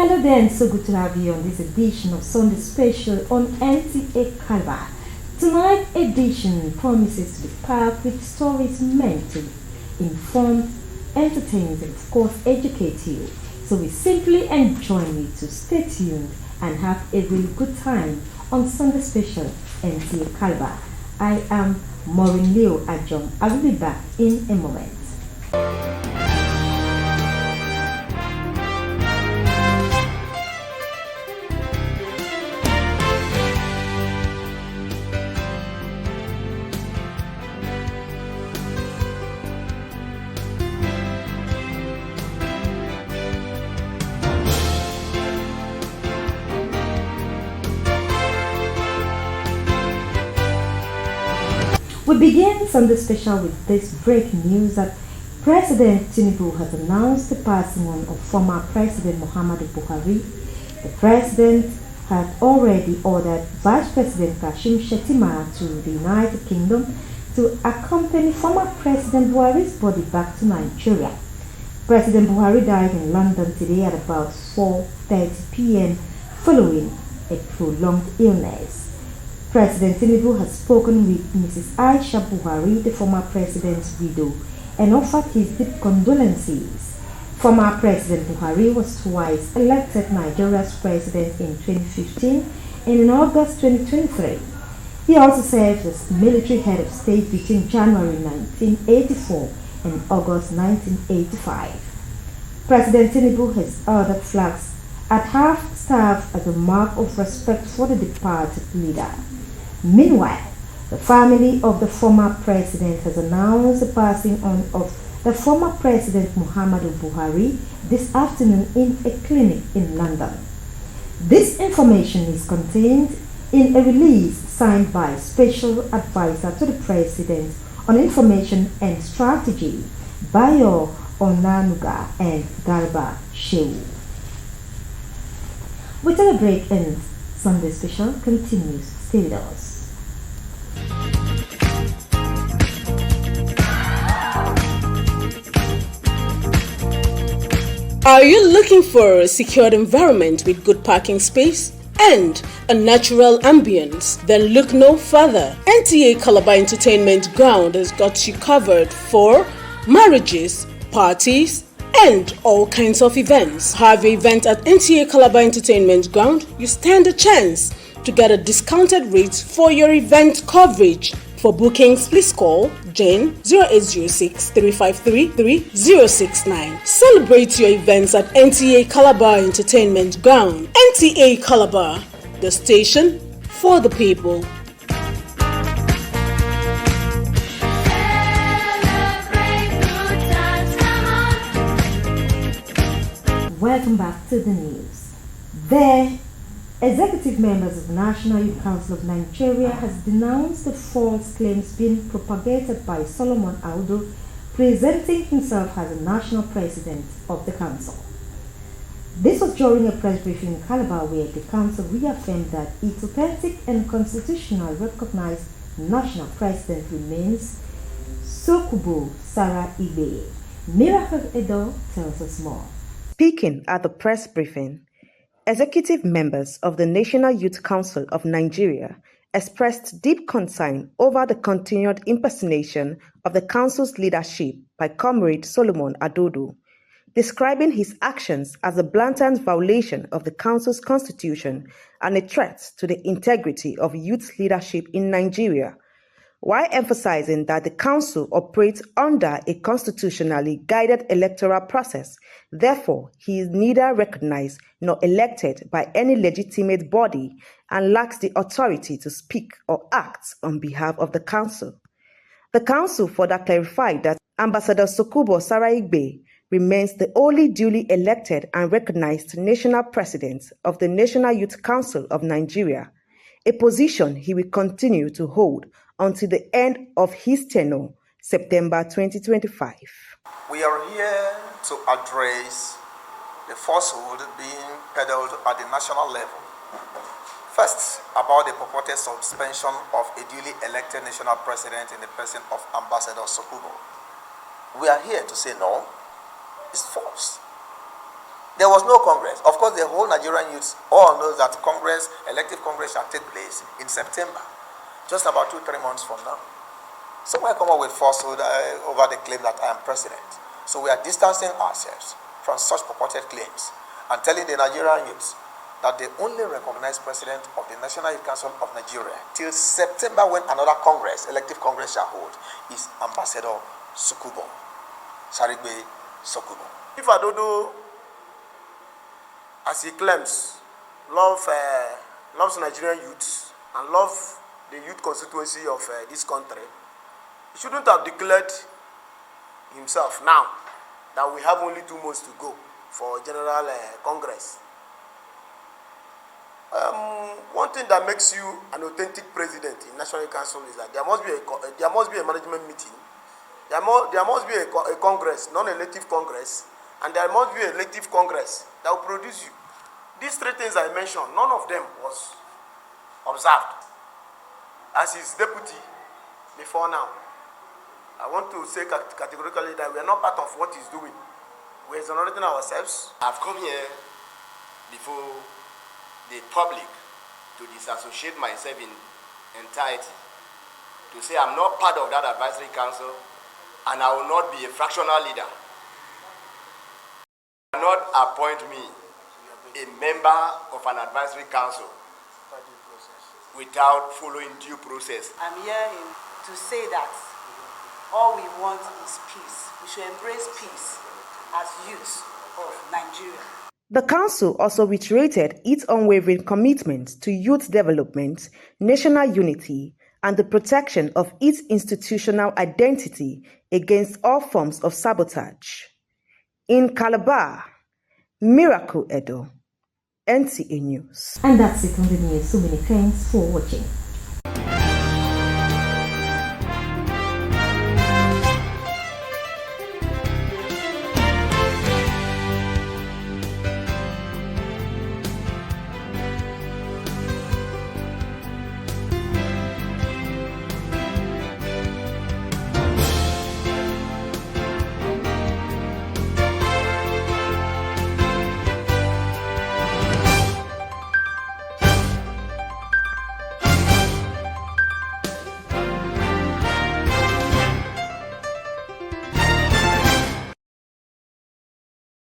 Hello there, and so good to have you on this edition of Sunday Special on Nta Calabar. Tonight's edition promises to be packed with stories meant to inform, entertain, and of course educate you. So we simply enjoin you to stay tuned and have a really good time on Sunday Special Nta Calabar. I am Maureen Leo Ajong. I will be back in a moment. We begin Sunday Special with this breaking news that President Tinubu has announced the passing on of former President Muhammadu Buhari. The President had already ordered Vice President Kashim Shettima to the United Kingdom to accompany former President Buhari's body back to Nigeria. President Buhari died in London today at about 4:30 p.m. following a prolonged illness. President Tinubu has spoken with Mrs. Aisha Buhari, the former president's widow, and offered his deep condolences. Former President Buhari was twice elected Nigeria's president in 2015 and in August 2023. He also served as military head of state between January 1984 and August 1985. President Tinubu has ordered flags at half-staff as a mark of respect for the departed leader. Meanwhile, the family of the former president has announced the passing on of the former President Muhammadu Buhari this afternoon in a clinic in London. This information is contained in a release signed by Special Advisor to the President on Information and Strategy, Bayo Onanuga and Garba Shehu. We take a break and Sunday Special continues. Stay with us. Are you looking for a secured environment with good parking space and a natural ambience? Then look no further. Nta Calabar Entertainment Ground has got you covered for marriages, parties, and all kinds of events. Have your event at Nta Calabar Entertainment Ground, you stand a chance to get a discounted rate for your event coverage. For bookings, please call Jane 0806 353 3069. Celebrate your events at Nta Calabar Entertainment Ground. Nta Calabar, the station for the people. Welcome back to the news. The executive members of the National Youth Council of Nigeria has denounced the false claims being propagated by Solomon Audu, presenting himself as a national president of the council. This was during a press briefing in Calabar where the council reaffirmed that its authentic and constitutionally recognized national president remains Sokubo Sarah Igbe. Miracle Edo tells us more. Speaking at the press briefing, executive members of the National Youth Council of Nigeria expressed deep concern over the continued impersonation of the council's leadership by Comrade Solomon Adodo, describing his actions as a blatant violation of the council's constitution and a threat to the integrity of youth leadership in Nigeria, while emphasizing that the council operates under a constitutionally guided electoral process. Therefore, he is neither recognized nor elected by any legitimate body and lacks the authority to speak or act on behalf of the council. The council further clarified that Ambassador Sokubo Saraigbe remains the only duly elected and recognized national president of the National Youth Council of Nigeria, a position he will continue to hold until the end of his tenure, September 2025. We are here to address the falsehood being peddled at the national level. First, about the purported suspension of a duly elected national president in the person of Ambassador Sokubo. We are here to say no, it's false. There was no Congress. Of course, the whole Nigerian youths all know that Congress, elective Congress, shall take place in September, just about 2-3 months from now. Someone come up with falsehood over the claim that I am president. So we are distancing ourselves from such purported claims and telling the Nigerian youths that they only recognize president of the National Youth Council of Nigeria till September, when another Congress, elective Congress, shall hold, is Ambassador Sukubo, Sarigbe Sokubo. If Adodo, as he claims, loves Nigerian youths and loves the youth constituency of this country, he shouldn't have declared himself now that we have only 2 months to go for General Congress. One thing that makes you an authentic president in National Council is that there must be a management meeting, there must be a Congress, non-elective Congress, and there must be an elective Congress that will produce you. These 3 things I mentioned, none of them was observed as his deputy before now. I want to say categorically that we are not part of what he's doing. We are exonerating ourselves. I've come here before the public to disassociate myself in entirety, to say I'm not part of that advisory council and I will not be a fractional leader. You cannot appoint me a member of an advisory council without following due process. I'm here to say that all we want is peace. We should embrace peace as youths of Nigeria. The council also reiterated its unwavering commitment to youth development, national unity, and the protection of its institutional identity against all forms of sabotage. In Calabar, Miracle Edo, NTA News. And that's it on the news. So many thanks for watching.